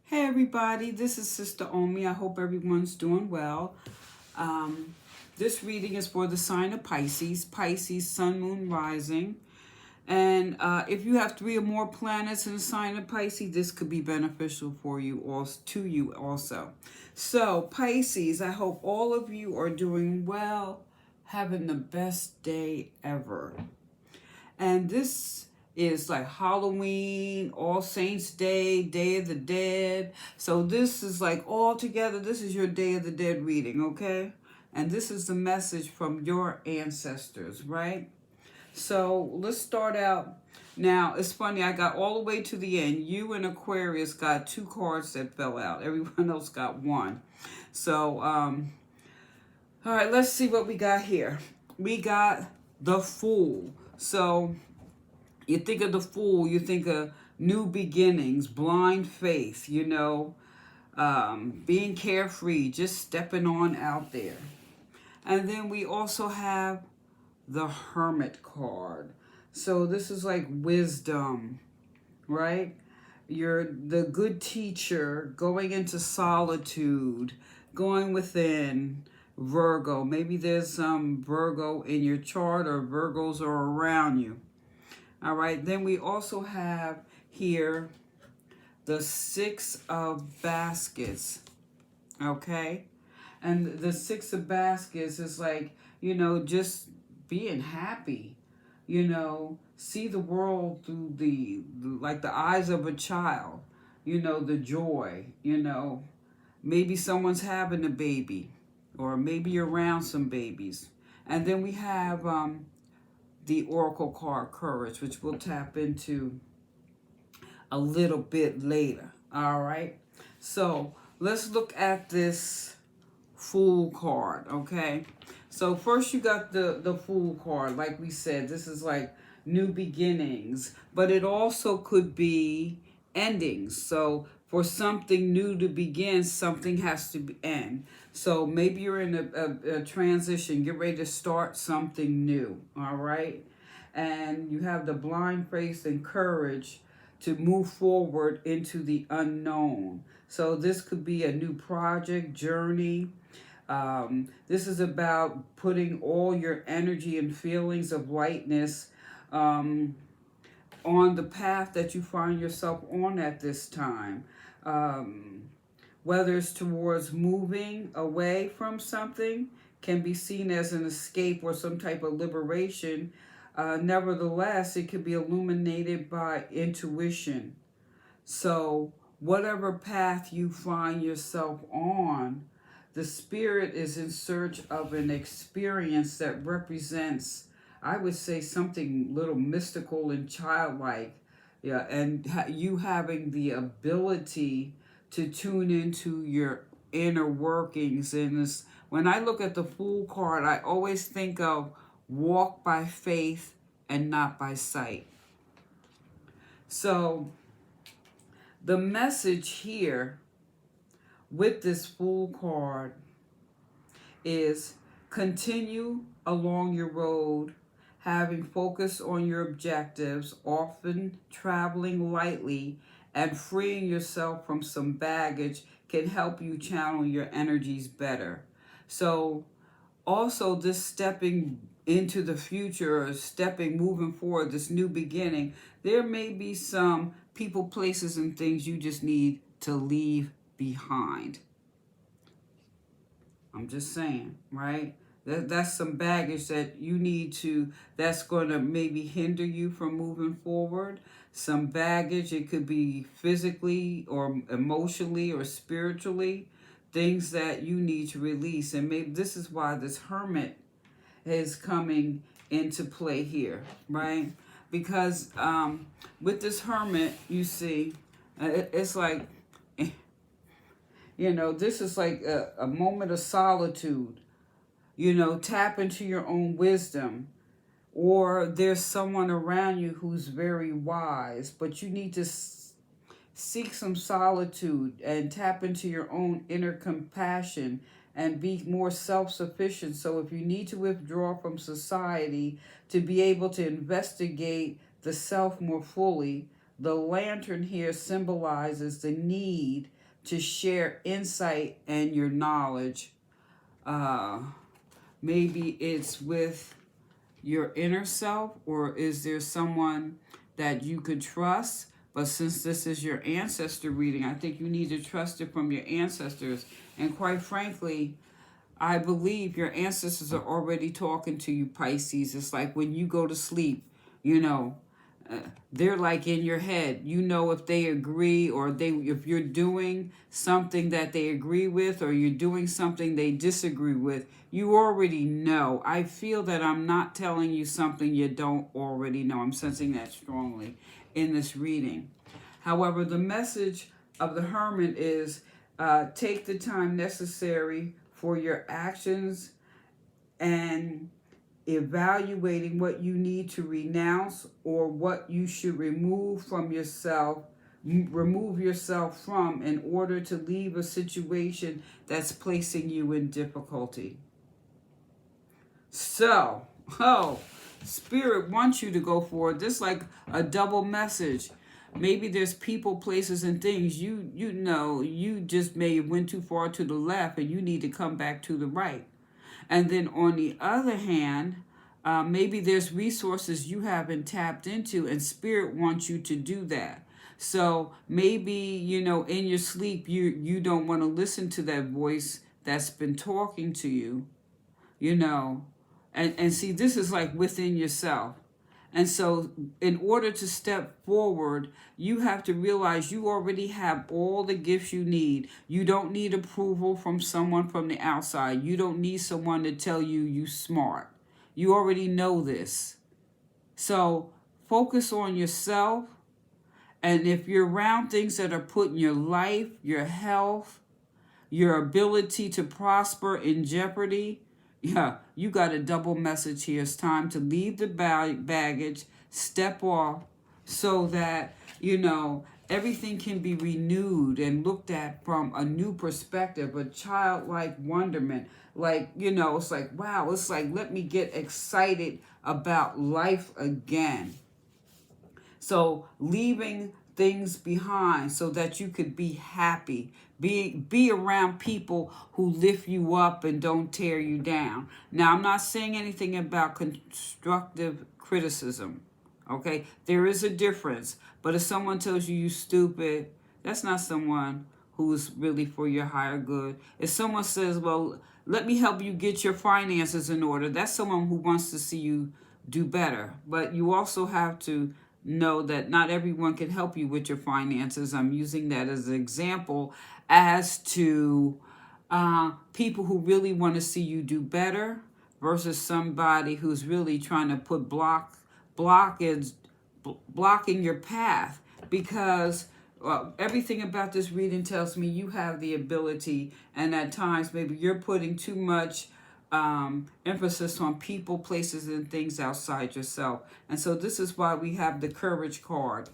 Hey everybody, this is Sister Omi. I hope everyone's doing well. This reading is for the sign of Pisces, Pisces, Sun, Moon, Rising. And if you have 3 or more planets in the sign of Pisces, this could be beneficial for you also, to you also. So Pisces, I hope all of you are doing well, having the best day ever. And this is like Halloween, All Saints Day, Day of the Dead. So this is like all together, this is your Day of the Dead reading, okay? And this is the message from your ancestors, right? So let's start out. Now, it's funny, I got all the way to the end. You and Aquarius got 2 cards that fell out. Everyone else got 1. So, all right, let's see what we got here. We got the Fool. So you think of the Fool, you think of new beginnings, blind faith, being carefree, just stepping on out there. And then we also have the Hermit card. So this is like wisdom, right? You're the good teacher going into solitude, going within. Virgo, maybe there's some Virgo in your chart or Virgos are around you. All right, then we also have here the 6 of baskets, okay? And the 6 of baskets is like, just being happy, see the world through like the eyes of a child, the joy, maybe someone's having a baby or maybe you're around some babies. And then we have the Oracle card, Courage, which we'll tap into a little bit later. All right. So let's look at this Fool card, okay? So first you got the Fool card. Like we said, this is like new beginnings, but it also could be endings. So for something new to begin, something has to end. So maybe you're in a transition, get ready to start something new, all right? And you have the blind faith and courage to move forward into the unknown. So this could be a new project, journey. This is about putting all your energy and feelings of lightness on the path that you find yourself on at this time. Whether it's towards moving away from something, can be seen as an escape or some type of liberation. Nevertheless, it could be illuminated by intuition. So, whatever path you find yourself on, the spirit is in search of an experience that represents, I would say, something little mystical and childlike. Yeah, and you having the ability to tune into your inner workings. And this, when I look at the Fool card, I always think of walk by faith and not by sight. So the message here with this Fool card is continue along your road, having focus on your objectives, often traveling lightly, and freeing yourself from some baggage can help you channel your energies better. So also this stepping into the future or moving forward, this new beginning, there may be some people, places, and things you just need to leave behind. I'm just saying, right? That's some baggage that you need to, that's going to maybe hinder you from moving forward. Some baggage, it could be physically or emotionally or spiritually, things that you need to release. And maybe this is why this Hermit is coming into play here, right? Because with this Hermit, you see, it's like, this is like a moment of solitude. Tap into your own wisdom. Or there's someone around you who's very wise, but you need to seek some solitude and tap into your own inner compassion and be more self-sufficient. So if you need to withdraw from society to be able to investigate the self more fully, the lantern here symbolizes the need to share insight and your knowledge. Uh, Maybe it's with your inner self, or is there someone that you could trust? But since this is your ancestor reading, I think you need to trust it from your ancestors. And quite frankly, I believe your ancestors are already talking to you, Pisces. It's like when you go to sleep, you know, they're like in your head. You know if they agree, or if you're doing something that they agree with, or you're doing something they disagree with. You already know. I feel that I'm not telling you something you don't already know. I'm sensing that strongly in this reading. However, the message of the Hermit is take the time necessary for your actions and evaluating what you need to renounce or what you should remove yourself from in order to leave a situation that's placing you in difficulty. So, Spirit wants you to go forward. This is like a double message. Maybe there's people, places, and things you know you just may have went too far to the left and you need to come back to the right. And then on the other hand, maybe there's resources you haven't tapped into, and Spirit wants you to do that. So maybe, in your sleep, you don't want to listen to that voice that's been talking to you, And see, this is like within yourself. And so in order to step forward, you have to realize you already have all the gifts you need. You don't need approval from someone from the outside. You don't need someone to tell you you smart. You already know this. So focus on yourself. And if you're around things that are putting your life, your health, your ability to prosper in jeopardy, you got a double message here. It's time to leave the baggage, step off, so that, everything can be renewed and looked at from a new perspective, a childlike wonderment. Like, it's like, wow, it's like, let me get excited about life again. So leaving things behind so that you could be happy. Be around people who lift you up and don't tear you down. Now, I'm not saying anything about constructive criticism. Okay? There is a difference. But if someone tells you stupid, that's not someone who is really for your higher good. If someone says, well, let me help you get your finances in order, that's someone who wants to see you do better. But you also have to know that not everyone can help you with your finances. I'm using that as an example as to people who really want to see you do better versus somebody who's really trying to put blocking your path, because everything about this reading tells me you have the ability, and at times maybe you're putting too much emphasis on people, places, and things outside yourself. And so this is why we have the Courage card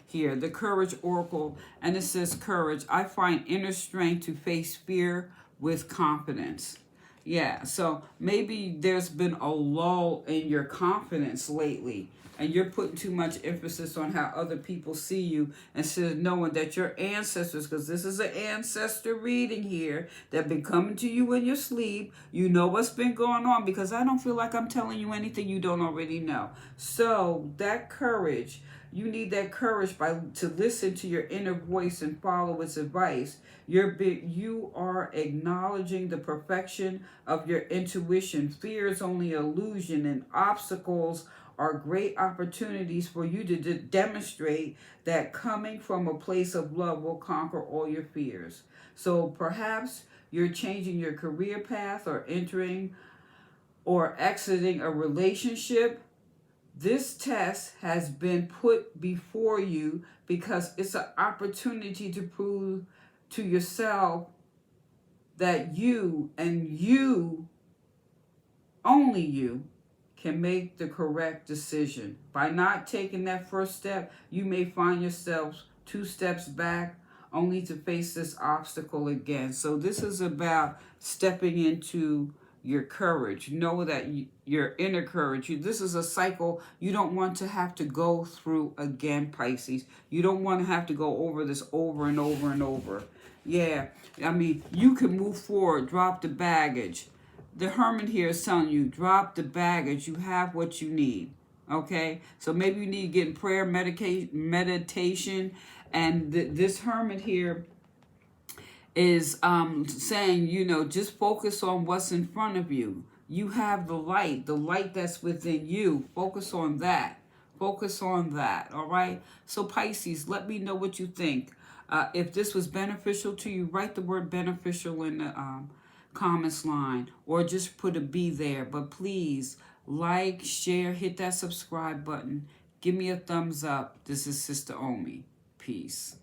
here, the Courage Oracle, and it says, courage, I find inner strength to face fear with confidence. Yeah, so maybe there's been a lull in your confidence lately, and you're putting too much emphasis on how other people see you instead of knowing that your ancestors, because this is an ancestor reading here, that been coming to you in your sleep. You know what's been going on, because I don't feel like I'm telling you anything you don't already know. So that courage, you need that courage to listen to your inner voice and follow its advice. You are acknowledging the perfection of your intuition. Fear is only illusion, and obstacles are great opportunities for you to demonstrate that coming from a place of love will conquer all your fears. So perhaps you're changing your career path or entering or exiting a relationship. This test has been put before you because it's an opportunity to prove to yourself that you and you, only you, can make the correct decision. By not taking that first step, you may find yourself 2 steps back, only to face this obstacle again. So this is about stepping into your courage. Know that your inner courage. This is a cycle you don't want to have to go through again, Pisces. You don't want to have to go over this over and over and over. Yeah, I mean, you can move forward, drop the baggage. The Hermit here is telling you, drop the baggage. You have what you need. Okay? So maybe you need to get in prayer, meditation. And this Hermit here is saying, you know, just focus on what's in front of you. You have the light that's within you. Focus on that. Focus on that, all right? So Pisces, let me know what you think. If this was beneficial to you, write the word beneficial in the comments line, or just put a B there. But please, like, share, hit that subscribe button. Give me a thumbs up. This is Sister Omi. Peace.